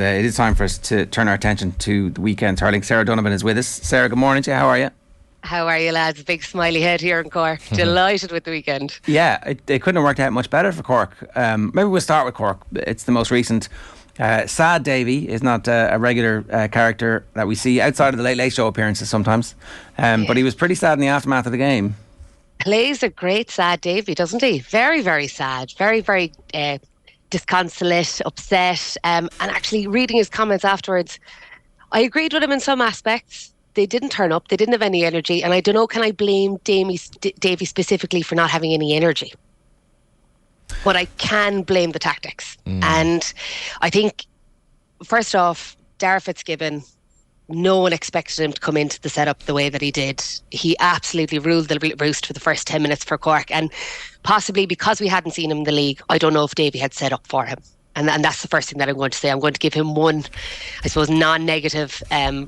It is time for us to turn our attention to the weekend's hurling. Sarah Donovan is with us. Sarah, good morning to you. How are you? How are you, lads? Big smiley head here in Cork. Delighted with the weekend. Yeah, it couldn't have worked out much better for Cork. Maybe we'll start with Cork. It's the most recent. Sad Davy is not a regular character that we see outside of the Late Late Show appearances sometimes. But he was pretty sad in the aftermath of the game. Plays a great sad Davy, doesn't he? Very, very sad. Very, very disconsolate, upset. And actually reading his comments afterwards, I agreed with him in some aspects. They didn't turn up. They didn't have any energy. And I don't know, can I blame Davy specifically for not having any energy? But I can blame the tactics. And I think, first off, Darragh Fitzgibbon, no one expected him to come into the setup the way that he did. He absolutely ruled the roost for the first 10 minutes for Cork. And possibly because we hadn't seen him in the league, I don't know if Davy had set up for him. And that's the first thing that I'm going to say. I'm going to give him one, I suppose, non-negative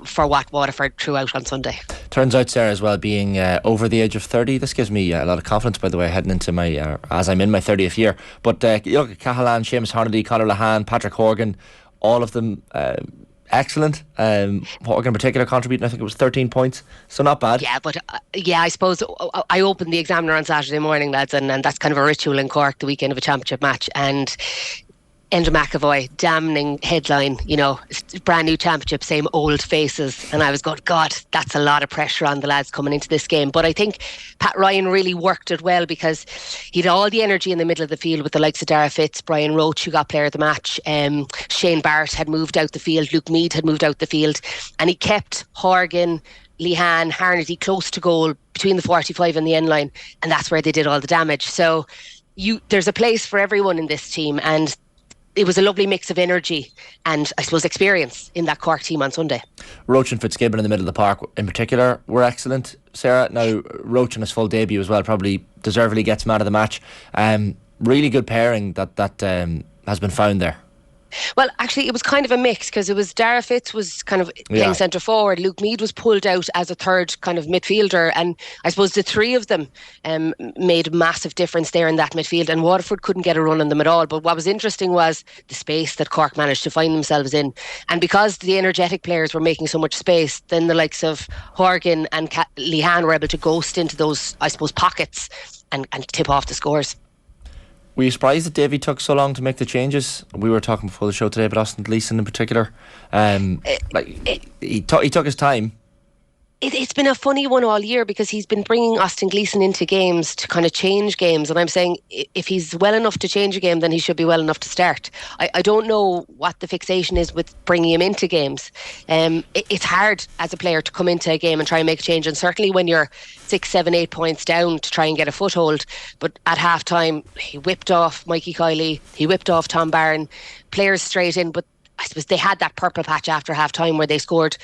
for what Waterford threw out on Sunday. Turns out, Sarah, as well, being over the age of 30, this gives me a lot of confidence, by the way, heading into my, as I'm in my 30th year. But look, Cahalane, Seamus Hornady, Conor Lahan, Patrick Horgan, all of them excellent. Horgan in particular contributing, I think it was 13 points, so not bad. Yeah, but I suppose I opened the Examiner on Saturday morning, lads, and that's kind of a ritual in Cork, the weekend of a championship match, and Enda McAvoy, damning headline, brand new championship, same old faces. And I was going, God, that's a lot of pressure on the lads coming into this game. But I think Pat Ryan really worked it well because he had all the energy in the middle of the field with the likes of Darragh Fitz, Brian Roach, who got player of the match. Shane Barrett had moved out the field. Luke Meade had moved out the field. And he kept Horgan, Lehan, Harnedy close to goal between the 45 and the end line. And that's where they did all the damage. So there's a place for everyone in this team. And it was a lovely mix of energy and, I suppose, experience in that Cork team on Sunday. Roach and Fitzgibbon in the middle of the park in particular were excellent, Sarah. Now, Roach in his full debut as well probably deservedly gets man of the match. Really good pairing that has been found there. Well, actually, it was kind of a mix because it was Darragh Fitz was kind of playing centre forward. Luke Meade was pulled out as a third kind of midfielder. And I suppose the three of them made a massive difference there in that midfield. And Waterford couldn't get a run on them at all. But what was interesting was the space that Cork managed to find themselves in. And because the energetic players were making so much space, then the likes of Horgan and Lehan were able to ghost into those, I suppose, pockets and tip off the scores. Were you surprised that Davy took so long to make the changes? We were talking before the show today about Austin Gleeson in particular. He took his time. It's been a funny one all year because he's been bringing Austin Gleeson into games to kind of change games. And I'm saying if he's well enough to change a game, then he should be well enough to start. I don't know what the fixation is with bringing him into games. It's hard as a player to come into a game and try and make a change. And certainly when you're 6, 7, 8 points down to try and get a foothold. But at half time, he whipped off Mikey Kiley. He whipped off Tom Barron. Players straight in. But I suppose they had that purple patch after half time where they scored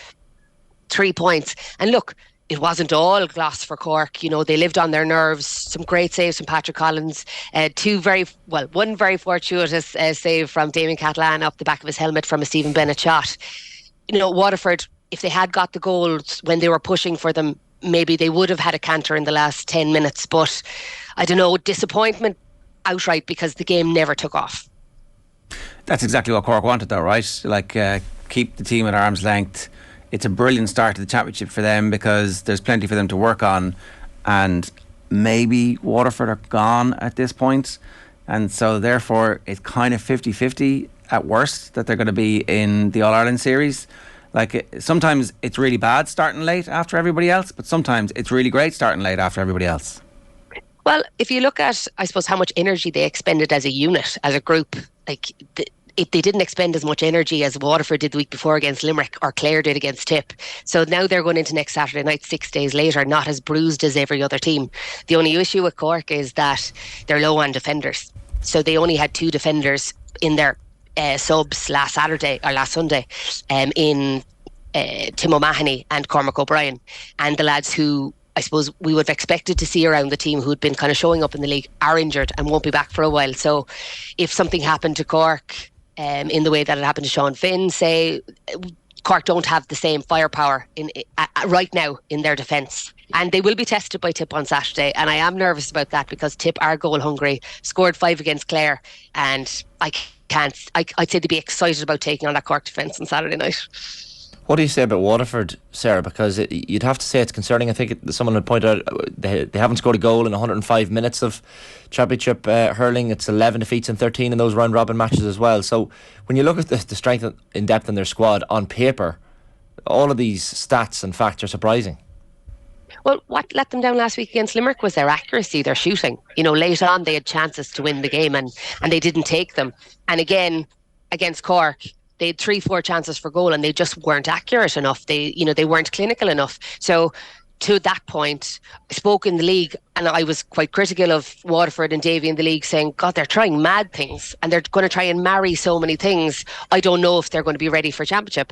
3 points. And look, it wasn't all gloss for Cork. They lived on their nerves. Some great saves from Patrick Collins. One very fortuitous save from Damien Catalan off the back of his helmet from a Stephen Bennett shot. Waterford, if they had got the goals when they were pushing for them, maybe they would have had a canter in the last 10 minutes. But I don't know, disappointment outright because the game never took off. That's exactly what Cork wanted though, right? Keep the team at arm's length. It's a brilliant start to the championship for them because there's plenty for them to work on, and maybe Waterford are gone at this point, and so therefore it's kind of 50-50 at worst that they're going to be in the All-Ireland series. Sometimes it's really bad starting late after everybody else, but sometimes it's really great starting late after everybody else. Well, if you look at, I suppose, how much energy they expended as a unit, as a group, they didn't expend as much energy as Waterford did the week before against Limerick or Clare did against Tip. So now they're going into next Saturday night 6 days later, not as bruised as every other team. The only issue with Cork is that they're low on defenders. So they only had 2 defenders in their subs last Sunday in Tim O'Mahony and Cormac O'Brien. And the lads who I suppose we would have expected to see around the team who'd been kind of showing up in the league are injured and won't be back for a while. So if something happened to Cork in the way that it happened to Sean Finn, say, Cork don't have the same firepower right now in their defence. And they will be tested by Tip on Saturday. And I am nervous about that because Tip are goal hungry, scored 5 against Clare. And I I'd say they'd be excited about taking on that Cork defence on Saturday night. What do you say about Waterford, Sarah? Because you'd have to say it's concerning. I think someone had pointed out they haven't scored a goal in 105 minutes of Championship hurling. It's 11 defeats and 13 in those round-robin matches as well. So when you look at the strength in depth in their squad on paper, all of these stats and facts are surprising. Well, what let them down last week against Limerick was their accuracy, their shooting. Late on they had chances to win the game and they didn't take them. And again, against Cork, they had 3-4 chances for goal and they just weren't accurate enough. They weren't clinical enough. So to that point, I spoke in the league and I was quite critical of Waterford and Davy in the league, saying, God, they're trying mad things and they're going to try and marry so many things. I don't know if they're going to be ready for Championship.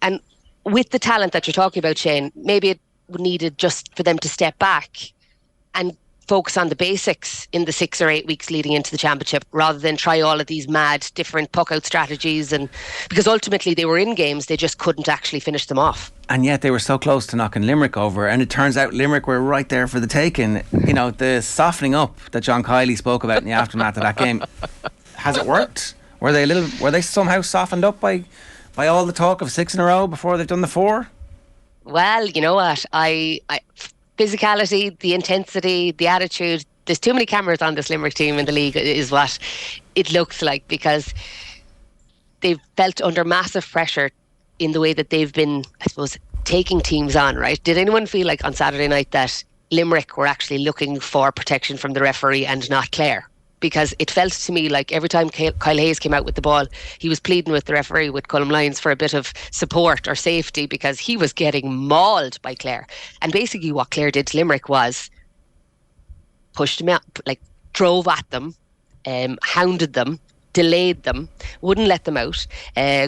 And with the talent that you're talking about, Shane, maybe it needed just for them to step back and focus on the basics in the 6 or 8 weeks leading into the Championship, rather than try all of these mad different puck-out strategies. And because ultimately they were in games, they just couldn't actually finish them off. And yet they were so close to knocking Limerick over, and it turns out Limerick were right there for the taking. The softening up that John Kiley spoke about in the aftermath of that game, has it worked? Were they somehow softened up by all the talk of 6 in a row before they've done the 4? Well, you know what? I physicality, the intensity, the attitude. There's too many cameras on this Limerick team in the league is what it looks like, because they've felt under massive pressure in the way that they've been, I suppose, taking teams on, right? Did anyone feel like on Saturday night that Limerick were actually looking for protection from the referee and not Clare? Because it felt to me like every time Kyle Hayes came out with the ball, he was pleading with the referee, with Colm Lyons, for a bit of support or safety, because he was getting mauled by Clare. And basically what Clare did to Limerick was pushed them out, like drove at them, hounded them, delayed them, wouldn't let them out.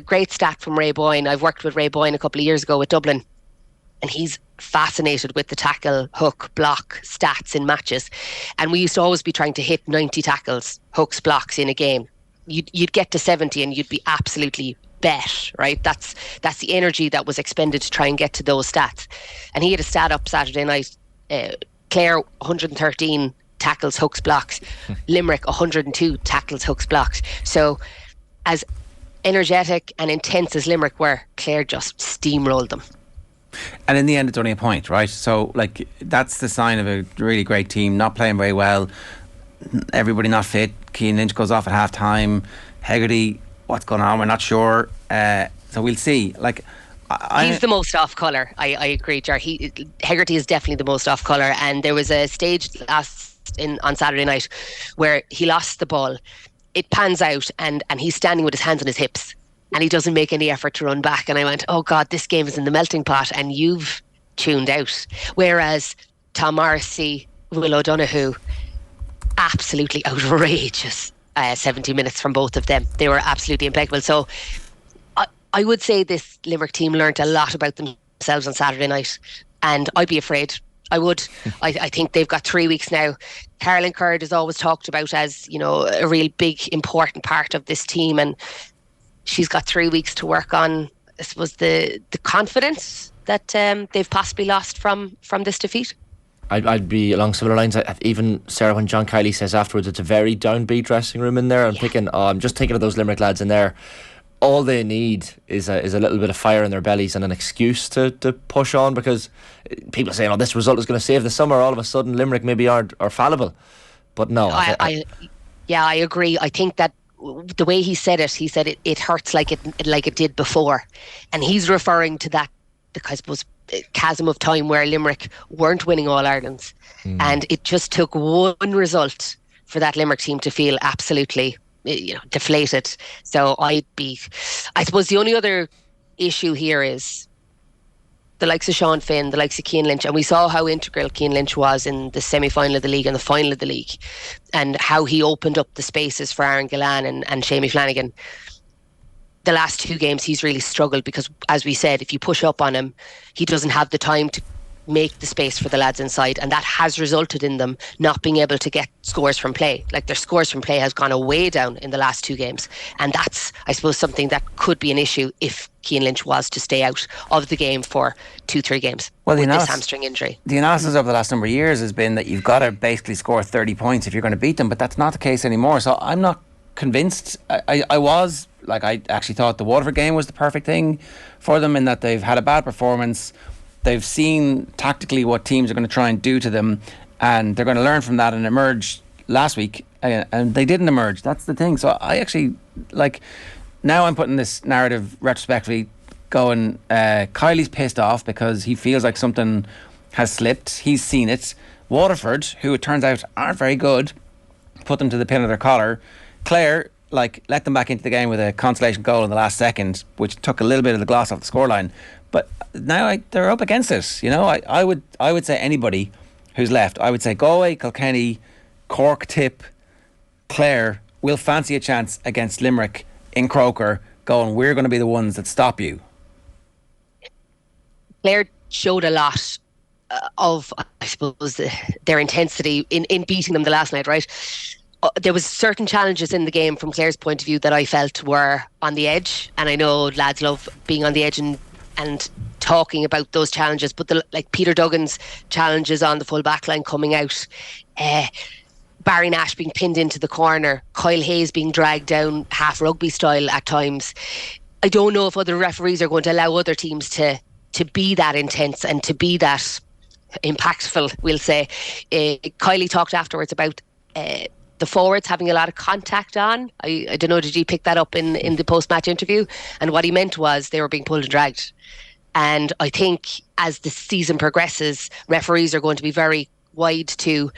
Great stat from Ray Boyne. I've worked with Ray Boyne a couple of years ago with Dublin, and he's fascinated with the tackle, hook, block stats in matches. And we used to always be trying to hit 90 tackles, hooks, blocks in a game. You'd get to 70 and you'd be absolutely bet, right? That's the energy that was expended to try and get to those stats. And he had a stat up Saturday night. Clare 113 tackles, hooks, blocks. Limerick 102 tackles, hooks, blocks. So as energetic and intense as Limerick were, Clare just steamrolled them. And in the end, it's only a point, right? So, that's the sign of a really great team not playing very well. Everybody not fit. Cian Lynch goes off at half time. Hegarty, what's going on? We're not sure. So we'll see. He's the most off colour. I agree, Ger. Hegarty is definitely the most off colour. And there was a stage on Saturday night where he lost the ball. It pans out and he's standing with his hands on his hips. And he doesn't make any effort to run back. And I went, oh God, this game is in the melting pot and you've tuned out. Whereas Tom Morrissey, Will O'Donoghue, absolutely outrageous 70 minutes from both of them. They were absolutely impeccable. So I would say this Limerick team learnt a lot about themselves on Saturday night. And I'd be afraid. I would. I think they've got 3 weeks now. Caroline Curd is always talked about as, a real big, important part of this team. And she's got 3 weeks to work on, I suppose, the confidence that they've possibly lost from this defeat. I'd be along similar lines. Even Sarah, when John Kiley says afterwards it's a very downbeat dressing room in there, I'm just thinking of those Limerick lads in there. All they need is a little bit of fire in their bellies and an excuse to push on, because people are saying, this result is going to save the summer. All of a sudden Limerick maybe are fallible. But no. I agree. I think that the way he said it hurts like it did before, and he's referring to that, I suppose, chasm of time where Limerick weren't winning All Irelands, and it just took one result for that Limerick team to feel absolutely deflated. So I suppose the only other issue here is the likes of Sean Finn, the likes of Cian Lynch, and we saw how integral Cian Lynch was in the semi-final of the league and the final of the league, and how he opened up the spaces for Aaron Gillan and Shamie Flanagan. The last 2 games he's really struggled because, as we said, if you push up on him, he doesn't have the time to make the space for the lads inside, and that has resulted in them not being able to get scores from play. Their scores from play has gone way down in the last 2 games, and that's, I suppose, something that could be an issue if Cian Lynch was to stay out of the game for 2-3 games with this hamstring injury. The analysis over the last number of years has been that you've got to basically score 30 points if you're going to beat them, but that's not the case anymore. So I'm not convinced. I was, like, I actually thought the Waterford game was the perfect thing for them, in that they've had a bad performance. They've seen tactically what teams are going to try and do to them, and they're going to learn from that and emerge last week, and they didn't emerge. That's the thing. So I actually, like, now I'm putting this narrative retrospectively going, Kylie's pissed off because he feels like something has slipped. He's seen it. Waterford, who it turns out aren't very good, put them to the pin of their collar. Clare, like, let them back into the game with a consolation goal in the last second, which took a little bit of the gloss off the scoreline. But now they're up against it. You know, I would say anybody who's left, I would say Galway, Kilkenny, Cork, Tip, Clare will fancy a chance against Limerick in Croker, going, we're going to be the ones that stop you. Clare showed a lot of, I suppose, their intensity in beating them the last night, right? There was certain challenges in the game from Clare's point of view that I felt were on the edge, and I know lads love being on the edge and talking about those challenges, but like Peter Duggan's challenges on the full back line coming out, Barry Nash being pinned into the corner, Kyle Hayes being dragged down half rugby style at times. I don't know if other referees are going to allow other teams to be that intense and to be that impactful, we'll say. Kylie talked afterwards about the forwards having a lot of contact on. I don't know, did you pick that up in the post-match interview? And what he meant was they were being pulled and dragged. And I think as the season progresses, referees are going to be very wide to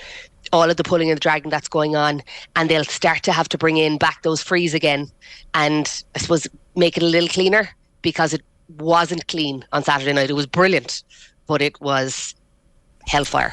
all of the pulling and the dragging that's going on, and they'll start to have to bring in back those frees again, and I suppose make it a little cleaner, because it wasn't clean on Saturday night. It was brilliant, but it was hellfire.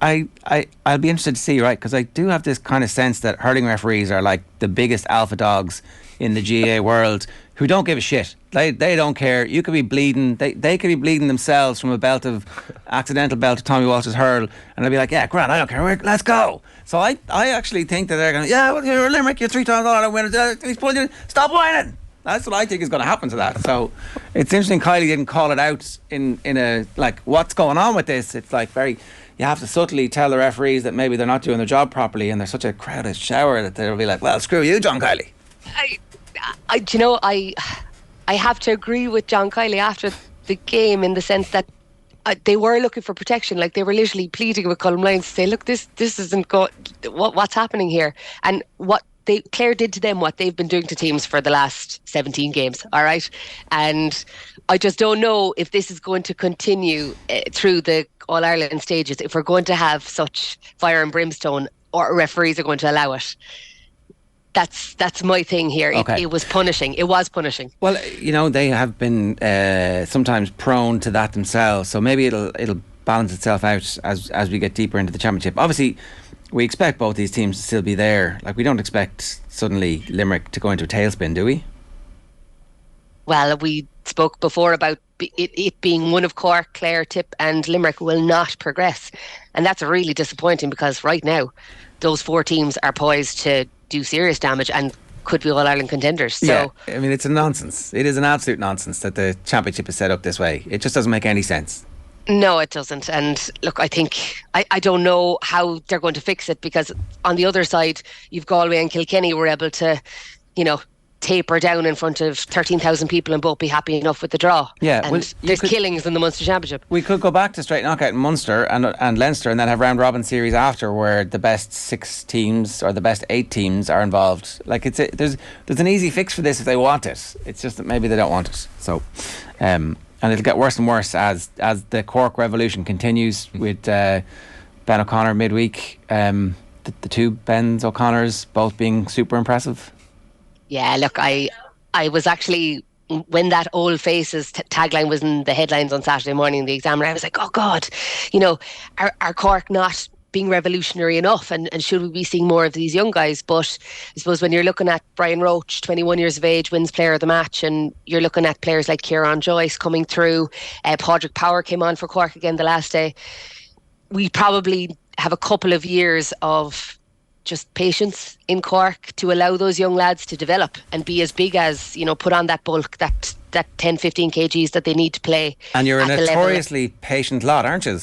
I'll be interested to see, right, because I do have this kind of sense that hurling referees are like the biggest alpha dogs in the GAA world, who don't give a shit. They don't care. You could be bleeding. They could be bleeding themselves from a accidental belt of Tommy Walsh's hurl, and they'll be like, yeah, grand, I don't care, let's go. So I actually think that they're going to, yeah, well, you're Limerick, you're 3 times all out winners, he's pulling you, stop whining. That's what I think is going to happen to that. So it's interesting Kylie didn't call it out in a, like, what's going on with this. It's like you have to subtly tell the referees that maybe they're not doing their job properly, and there's such a crowded shower that they'll be like, well, screw you, John Kylie. I have to agree with John Kylie after the game, in the sense that they were looking for protection. Like, they were literally pleading with Colm Lyons to say, look, this isn't good. What's happening here? And what Clare did to them, what they've been doing to teams for the last 17 games, all right? And I just don't know if this is going to continue through the All-Ireland stages, if we're going to have such fire and brimstone, or referees are going to allow it. That's my thing here. Okay. It was punishing. It was punishing. Well, you know, they have been sometimes prone to that themselves, so maybe it'll balance itself out as we get deeper into the championship. Obviously, we expect both these teams to still be there. Like, we don't expect suddenly Limerick to go into a tailspin, do we? Well, we spoke before about it being one of Cork, Clare, Tip and Limerick will not progress, and that's really disappointing, because right now those 4 teams are poised to do serious damage and could be All-Ireland contenders. So, yeah, I mean, it's a nonsense. It is an absolute nonsense that the championship is set up this way. It just doesn't make any sense. No, it doesn't. And look, I think I don't know how they're going to fix it, because on the other side, you've Galway and Kilkenny were able to, taper down in front of 13,000 people and both be happy enough with the draw. Yeah, and there's killings in the Munster Championship. We could go back to straight knockout in Munster and Leinster, and then have round robin series after, where the best 6 teams or the best 8 teams are involved. Like, there's an easy fix for this if they want it. It's just that maybe they don't want it. So, and it'll get worse and worse as the Cork revolution continues with Ben O'Connor midweek. The 2 Bens O'Connors both being super impressive. Yeah, look, I was actually, when that Old Faces tagline was in the headlines on Saturday morning in the Examiner, I was like, oh God, are Cork not being revolutionary enough, and should we be seeing more of these young guys? But I suppose when you're looking at Brian Roach, 21 years of age, wins player of the match, and you're looking at players like Kieran Joyce coming through, Padraig Power came on for Cork again the last day, we probably have a couple of years of just patience in Cork to allow those young lads to develop and be as big as, put on that bulk, that 10, 15 kgs that they need to play. And you're a notoriously patient lot, aren't you?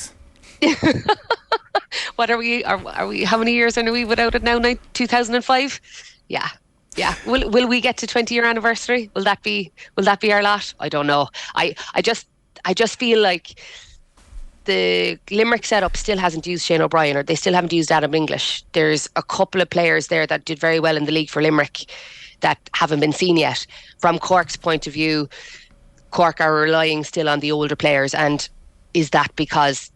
What are we? How many years are we without it now? 2005? Yeah. Yeah. Will we get to 20-year anniversary? Will that be our lot? I don't know. I just feel like the Limerick setup still hasn't used Shane O'Brien, or they still haven't used Adam English. There's a couple of players there that did very well in the league for Limerick that haven't been seen yet. From Cork's point of view, Cork are relying still on the older players, and is that because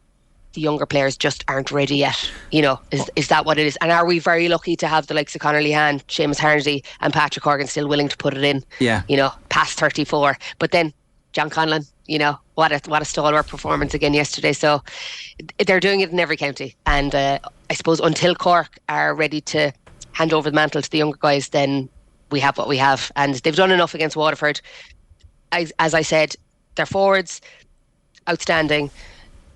the younger players just aren't ready yet? Is that what it is? And are we very lucky to have the likes of Conor Lehan, Seamus Harnedy and Patrick Horgan still willing to put it in? Yeah. Past 34. But then John Conlon, what a stalwart performance again yesterday. So they're doing it in every county. And I suppose until Cork are ready to hand over the mantle to the younger guys, then we have what we have. And they've done enough against Waterford. As I said, their forwards, outstanding.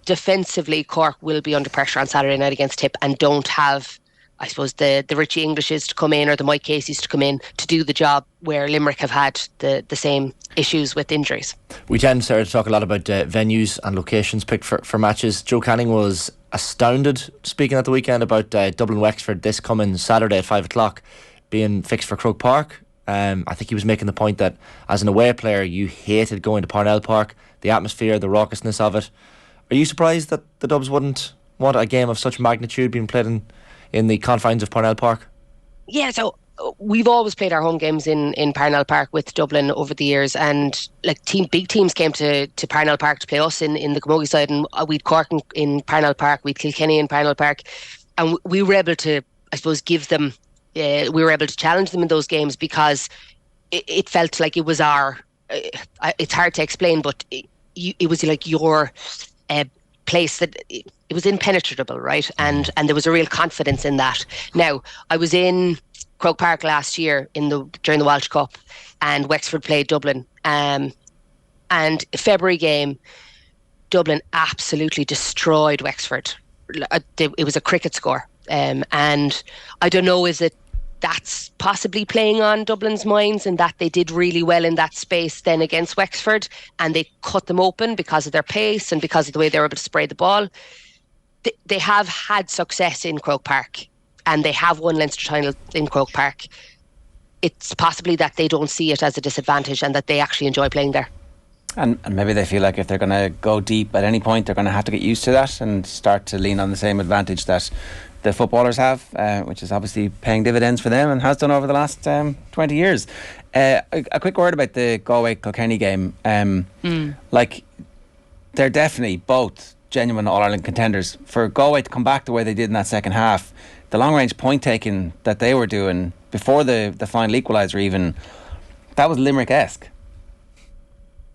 Defensively, Cork will be under pressure on Saturday night against Tip and don't have, I suppose, the Richie Englishes to come in or the Mike Caseys to come in to do the job, where Limerick have had the same issues with injuries. We tend, Sarah, to talk a lot about venues and locations picked for matches. Joe Canning was astounded, speaking at the weekend, about Dublin Wexford this coming Saturday at 5 o'clock being fixed for Croke Park. I think he was making the point that as an away player you hated going to Parnell Park, the atmosphere, the raucousness of it. Are you surprised that the Dubs wouldn't want a game of such magnitude being played in the confines of Parnell Park? Yeah, so we've always played our home games in Parnell Park with Dublin over the years, and big teams came to Parnell Park to play us in the camogie side, and we'd Cork in Parnell Park, we'd Kilkenny in Parnell Park, and we were able to, I suppose, give them, we were able to challenge them in those games because it felt like it was our, it's hard to explain, but it was like your place that it was impenetrable, right? And there was a real confidence in that. Now, I was in Croke Park last year during the Walsh Cup, and Wexford played Dublin. And February game, Dublin absolutely destroyed Wexford. It was a cricket score. And I don't know, is it that's possibly playing on Dublin's minds, and that they did really well in that space then against Wexford, and they cut them open because of their pace and because of the way they were able to spray the ball. They have had success in Croke Park, and they have won Leinster title in Croke Park. It's possibly that they don't see it as a disadvantage and that they actually enjoy playing there. And maybe they feel like if they're going to go deep at any point, they're going to have to get used to that and start to lean on the same advantage that the footballers have, which is obviously paying dividends for them and has done over the last 20 years. A quick word about the Galway-Kilkenny game. They're definitely both genuine All-Ireland contenders. For Galway to come back the way they did in that second half, the long-range point-taking that they were doing before the final equaliser even, that was Limerick-esque.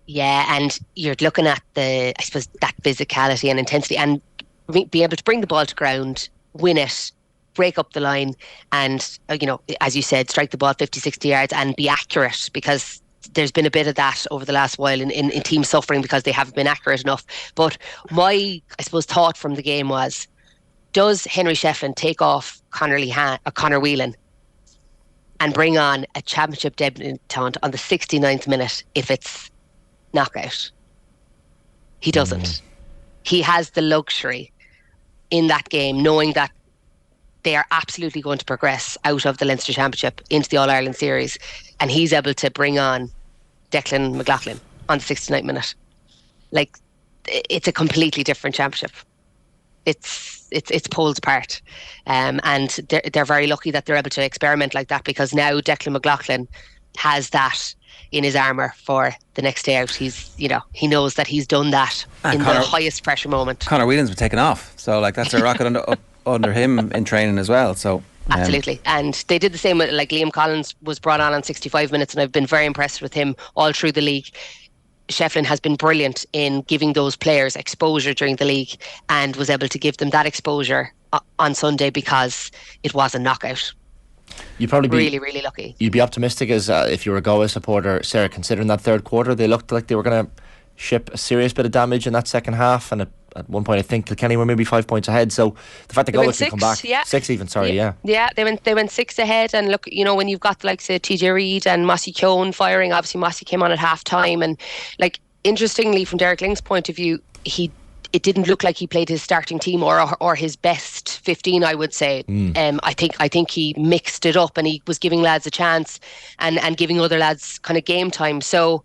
Yeah, and you're looking at I suppose, that physicality and intensity, and be able to bring the ball to ground, win it, break up the line, and as you said, strike the ball 50-60 yards and be accurate, because there's been a bit of that over the last while in teams suffering because they haven't been accurate enough. But my, I suppose, thought from the game was, does Henry Shefflin take off Conor Whelan and bring on a championship debutant on the 69th minute if it's knockout? He doesn't. He has the luxury in that game, knowing that they are absolutely going to progress out of the Leinster Championship into the All-Ireland Series, and he's able to bring on Declan McLaughlin on the 69th minute. Like, it's a completely different championship. It's poles apart, and they're very lucky that they're able to experiment like that, because now Declan McLaughlin has that in his armour for the next day out. He's, he knows that he's done that in the highest pressure moment. Conor Whelan's been taken off, so that's a rocket under him in training as well. So absolutely, and they did the same with Liam Collins was brought on 65 minutes, and I've been very impressed with him all through the league. Shefflin has been brilliant in giving those players exposure during the league, and was able to give them that exposure on Sunday because it was a knockout. You'd probably be really, really lucky. You'd be optimistic as if you were a Galway supporter, Sarah, considering that third quarter they looked like they were going to ship a serious bit of damage in that second half, and at one point I think Kilkenny were maybe 5 points ahead. So the fact that Galway could come back, 6 even, yeah, they went 6 ahead, and look, when you've got the likes of TJ Reid and Mossy Keown firing, obviously Mossy came on at half time, and interestingly from Derek Ling's point of view, he it didn't look like he played his starting team or his best 15, I would say. I think he mixed it up and he was giving lads a chance and giving other lads kind of game time. So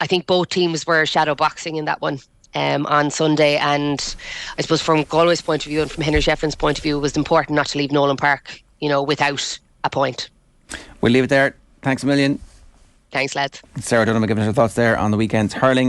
I think both teams were shadow boxing in that one on Sunday. And I suppose from Galway's point of view and from Henry Shefflin's point of view, it was important not to leave Nolan Park, without a point. We'll leave it there. Thanks a million. Thanks, lads. Sarah Donovan giving us her thoughts there on the weekend's hurling.